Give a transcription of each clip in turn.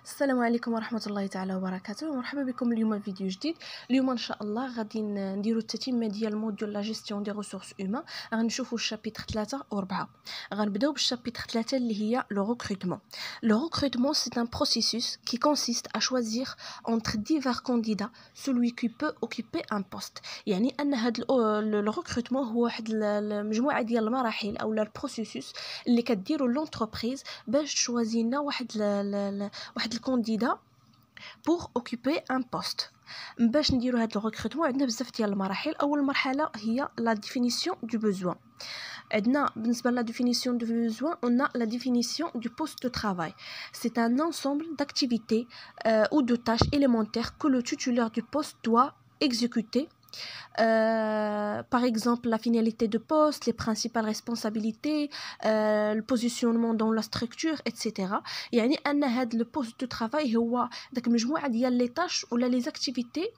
السلام عليكم ورحمة الله تعالى وبركاته. مرحبا بكم اليوم في فيديو جديد. اليوم ان شاء الله غادي نديرو التتمه ديال موديول لا جيستيون دي ريسورس هيومان. غنشوفوا الشابيتر 3 و 4. غنبداو بالشابيتر 3 اللي هي لو ريكروتمون. لو ريكروتمون سي ان بروسيسوس qui consiste à choisir entre divers candidats celui qui peut occuper un poste. يعني ان هذا لو ريكروتمون هو واحد المجموعه ديال المراحل او البروسيسوس اللي كديروا لونتربريز باش تشوازينا واحد الكانديدا pour occuper un poste. باش نديرو هاد الريكروتمون عندنا بزاف ديال المراحل. اول مرحله هي la définition du besoin. عندنا بالنسبه la définition du besoin on a la définition du poste de travail. C'est un ensemble d'activités ou de tâches élémentaires que le titulaire du poste doit exécuter. Par exemple la finalité de poste, les principales responsabilités, le positionnement dans la structure, etc. يعني أن هذا le poste de travail هو داك مجموعة ديال les tâches ولا les activités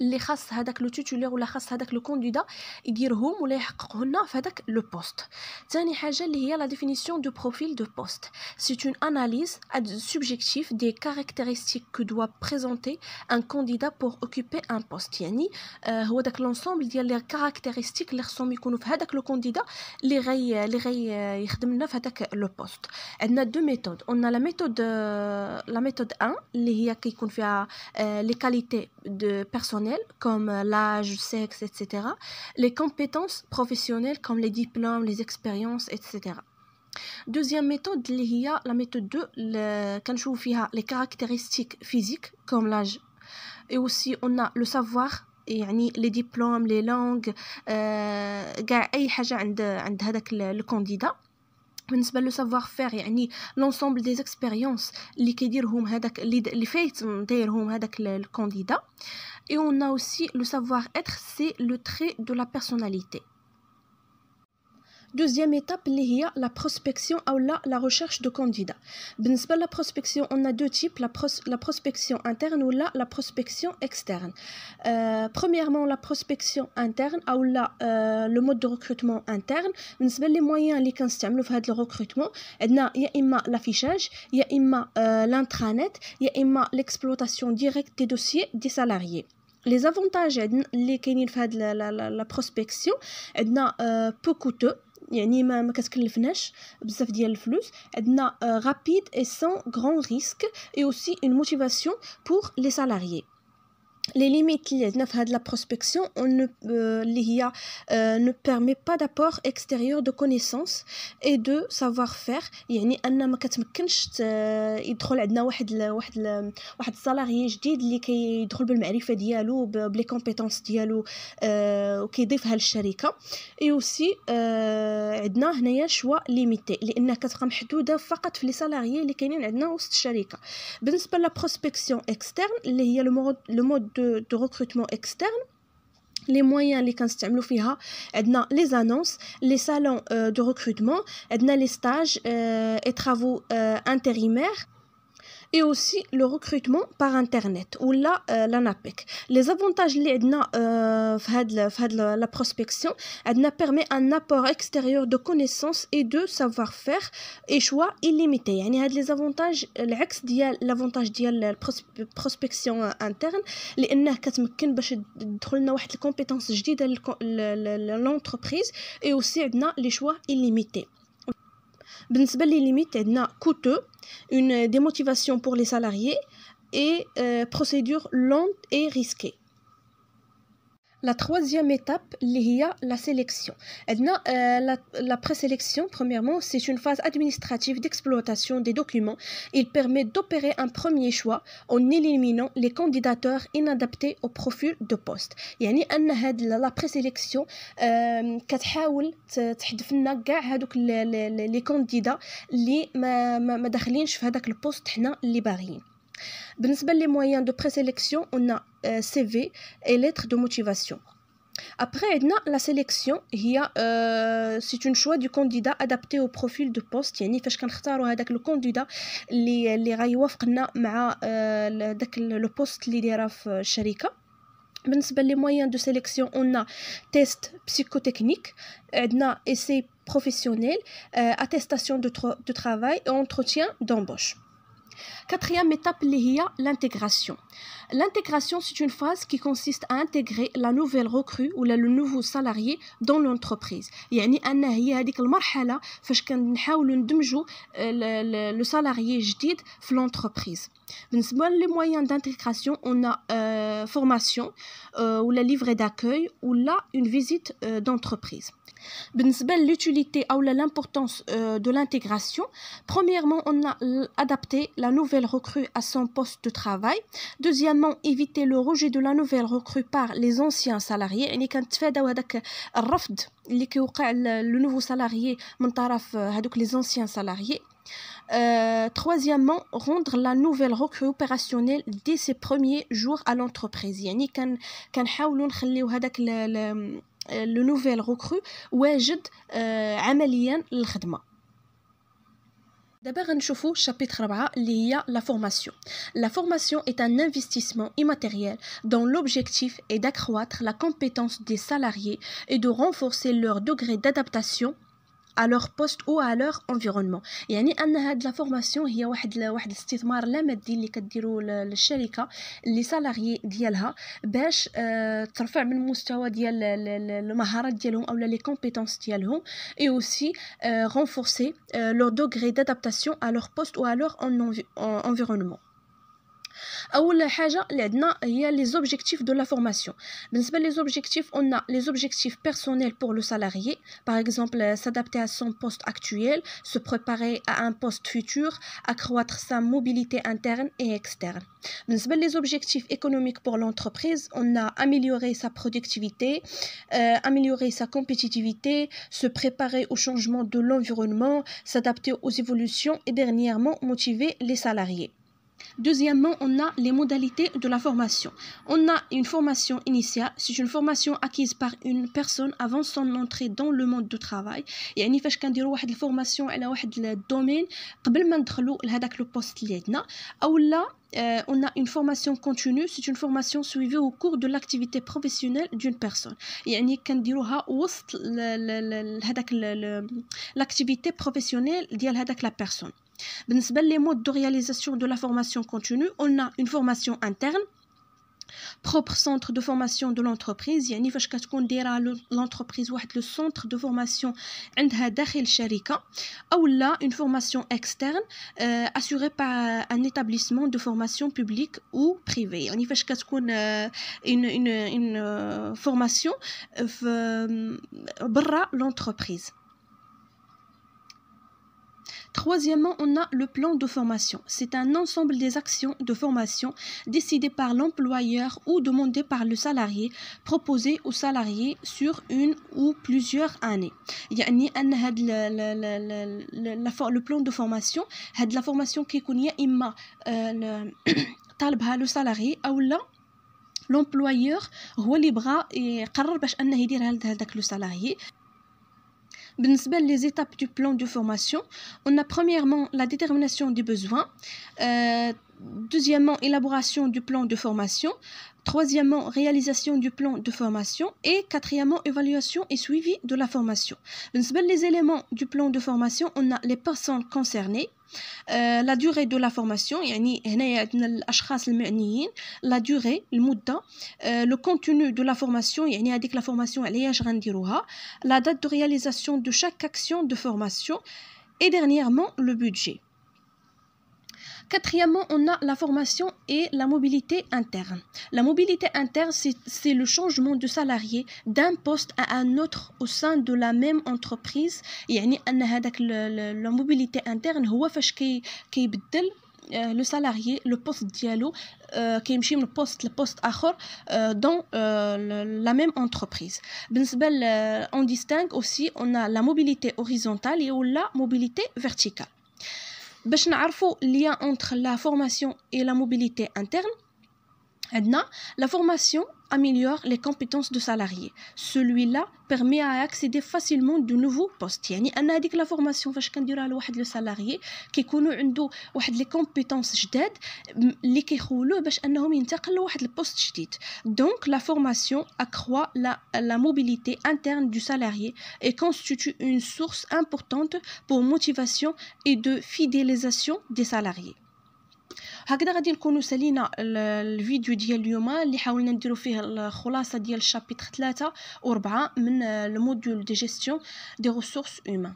اللي خاص هذاك لو تيتولير ولا خاص هذاك لو كانديدا يديرهم ولا يحققهن في هذاك لو بوست. ثاني حاجه اللي هي لا ديفينيسيون دو بروفيل دو بوست. سي اون اناليز سوبجيكتيف دي كاركتيرستيك كو دوا بريزونتي ان كانديدا بور اوكوبي ان بوست. يعني هو داك لونسومبل ديال لي كاركتيرستيك اللي خصهم يكونوا في هذاك لو كانديدا اللي غي يخدم لنا في هذاك لو بوست. عندنا دو ميثود. اون لا ميثود 1 اللي هي كيكون فيها لي كاليتي de personnel comme l'âge, le sexe, etc. Les compétences professionnelles comme les diplômes, les expériences, etc. Deuxième méthode, la méthode 2, كنشوفوا فيها les caractéristiques physiques comme l'âge. Et aussi on a le savoir, يعني les diplômes, les langues, كاع اي حاجه عند هذاك الكانديدا. بالنسبه لو سافوار فير يعني لونسومبل دي زيكسبيريونس اللي كيديرهم هذاك اللي فايت دايرهم هذاك الكانديدا. Et on a aussi le savoir-être, c'est le trait de la personnalité. Deuxième étape اللي هي la prospection ou la recherche de candidats. بالنسبة la prospection, on a deux types, la prospection interne ou la prospection externe. Premièrement, la prospection interne ou le mode de recrutement interne. بالنسبة les moyens اللي كنستعملوا في هذا الrecrutement عندنا يا إما l'affichage, يا إما l'intranet, يا إما l'exploitation directe des dossiers des salariés. Les avantages اللي كاينين في هذا la prospection عندنا peu coûteux, يعني ما كتكلفناش بزاف ديال الفلوس. عندنا rapide et sans grand risque et aussi une motivation pour les salariés. Les limites اللي عندنا في هاد la prospection اللي هي ne permet pas d'apport extérieur de connaissances et de savoir-faire. يعني ان ما كتمكنش يدخل عندنا واحد السالاري جديد اللي كيدخل بالمعرفه ديالو بلي كومبيتونس ديالو وكيضيفها للشركه. اي اوسي عندنا هنايا شوا ليميتي لانها كتبقى محدوده فقط في لي سالاريي اللي كاينين عندنا وسط الشركه. بالنسبه لا prospection externe اللي هي لو مود de recrutement externe, les moyens اللي كنستعملوا فيها عندنا les annonces, les salons de recrutement, عندنا les stages et travaux intérimaires et aussi le recrutement par internet ou la NAPEC. Les avantages اللي عندنا في هاد la prospection عندنا permet un apport extérieur de connaissances et de savoir-faire et choix illimité. يعني هاد les avantages العكس ديال l'avantage ديال prospection interne لانه كتمكن باش تدخل لنا واحد الكومبيتونس جديده للونتربريز et aussi عندنا les choix illimités. بالنسبه لي ليميت عندنا coûteux, une démotivation pour les salariés et procédure lente et risquée. La troisième étape اللي هي la sélection. عندنا la présélection. Premièrement, c'est une phase administrative d'exploitation des documents. Il permet d'opérer un premier choix en éliminant les candidatures inadaptées au profil de poste. يعني أن هاد la présélection كتحاول تحذف لنا كاع هادوك لي كانديدا اللي ما داخلينش في هذاك البوست حنا اللي باغيين. بالنسبة les moyens de présélection, on a CV et lettre de motivation. Après, عندنا la sélection هي c'est une choix du candidat adapté au profil de poste. يعني فاش كنختاروا هذاك لو كانديدا اللي غيوافقنا مع داك لو بوست اللي دايره في الشركة. بالنسبة les moyens de sélection, on a test psychotechnique, عندنا essai professionnel, attestation de travail et entretien d'embauche. Quatrième étape, l'intégration. L'intégration, c'est une phase qui consiste à intégrer la nouvelle recrue ou le nouveau salarié dans l'entreprise. يعني أن هي هذيك المرحلة فاش كنحاولوا ندمجوا le salarié جديد في l'entreprise. بالنسبة les moyens d'intégration, on a formation ou la livret d'accueil ou là une visite d'entreprise. بالنسبة l'utilité ou l'importance de l'intégration, premièrement, on a adapté la nouvelle recrue à son poste de travail. Deuxièmement, éviter le rejet de la nouvelle recrue par les anciens salariés. يعني كنتفاداو هذاك الرفض اللي كيوقع le nouveau salarié من طرف هذوك les anciens salariés. Troisièmement, rendre la nouvelle recrue opérationnelle dès ses premiers jours à l'entreprise. يعني كنحاولوا نخليو هذاك le nouvel recrue واجد عمليا للخدمة. دابا غنشوفوا chapitre 4 اللي هي la formation. La formation est un investissement immatériel dont l'objectif est d'accroître la compétence des salariés et de renforcer leur degré d'adaptation à leur poste ou à leur environnement. يعني ان هاد لا فورماسيون هي واحد الاستثمار لا مادي اللي كديروا للشركه اللي سالاريي ديالها باش ترفع من المستوى ديال المهارات ديالهم او لي كومبيتونس ديالهم et aussi renforcer leur degré d'adaptation à leur poste ou à leur environnement. أول حاجة اللي عندنا هي les objectifs de la formation. بالنسبة les objectifs, on a les objectifs personnels pour le salarié, par exemple s'adapter à son poste actuel, se préparer à un poste futur, accroître sa mobilité interne et externe. بالنسبة les objectifs économiques pour l'entreprise, on a améliorer sa productivité, améliorer sa compétitivité, se préparer au changement de l'environnement, s'adapter aux évolutions et dernièrement motiver les salariés. Deuxièmement, on a les modalités de la formation. On a une formation initiale, c'est une formation acquise par une personne avant son entrée dans le monde du travail. يعني فاش كنديروا واحد الفورماسيون على واحد الدومين قبل ما ندخلوا لهذاك لو بوست اللي عندنا او لا on a une formation continue, c'est une formation suivie au cours de l'activité professionnelle d'une personne. يعني كنديروها وسط هذاك l'activité professionnelle ديال هذاك la personne. بالنسبة les modes de réalisation de la formation continue, on a une formation interne, propre centre de formation de l'entreprise. يعني فاش كتكون دايره l'entreprise واحد le centre de formation عندها داخل الشركة أو لا une formation externe assurée par un établissement de formation public ou privé. يعني فاش كتكون une formation برا l'entreprise. Troisièmement, on a le plan de formation. C'est un ensemble des actions de formation décidées par l'employeur ou demandées par le salarié, proposées au salarié sur une ou plusieurs années. يعني أن هاد le plan de formation, هاد la formation كيكون يا إما طالبها le salarié أو لا l'employeur هو اللي بغى يقرر باش أنه يديرها لهذاك le salarié. بالنسبة les étapes du plan de formation, on a premièrement la détermination des besoins, deuxièmement élaboration du plan de formation, troisièmement réalisation du plan de formation et quatrièmement évaluation et suivi de la formation. بالنسبة les éléments du plan de formation, on a les personnes concernées, la durée de la formation يعني هنايا عندنا الأشخاص المعنيين, la durée المدة, le contenu de la formation يعني هذيك la formation علاش غنديروها, la date de réalisation de chaque action de formation et dernièrement le budget. Quatrièmement, on a la formation et la mobilité interne. La mobilité interne, c'est le changement de salarié d'un poste à un autre au sein de la même entreprise. يعني أن هذاك la mobilité interne هو فاش كيبدل le salarié le poste ديالو كيمشي من poste لposte آخر dans la même entreprise. بالنسبة on distingue aussi, on a la mobilité horizontale et la mobilité verticale. باش نعرفوا lien entre la formation et la mobilité interne, عندنا la formation améliore les compétences de salariés. Celui-là permet à accéder facilement de nouveaux postes. يعني أن هذيك la formation فاش كنديروها لواحد لو سالاريي كيكونوا عنده واحد لي كومبيتونس جداد اللي كيخولوه باش أنهم ينتقل لواحد البوست جديد. Donc la formation accroît la mobilité interne du salarié et constitue une source importante pour motivation et de fidélisation des salariés. هكذا غادي نكونوا سالينا الفيديو ديال اليوم اللي حاولنا نديرو فيه الخلاصه ديال الشابيتر 3 و 4 من الموديول دي جيستيون دي ريسورس هومان.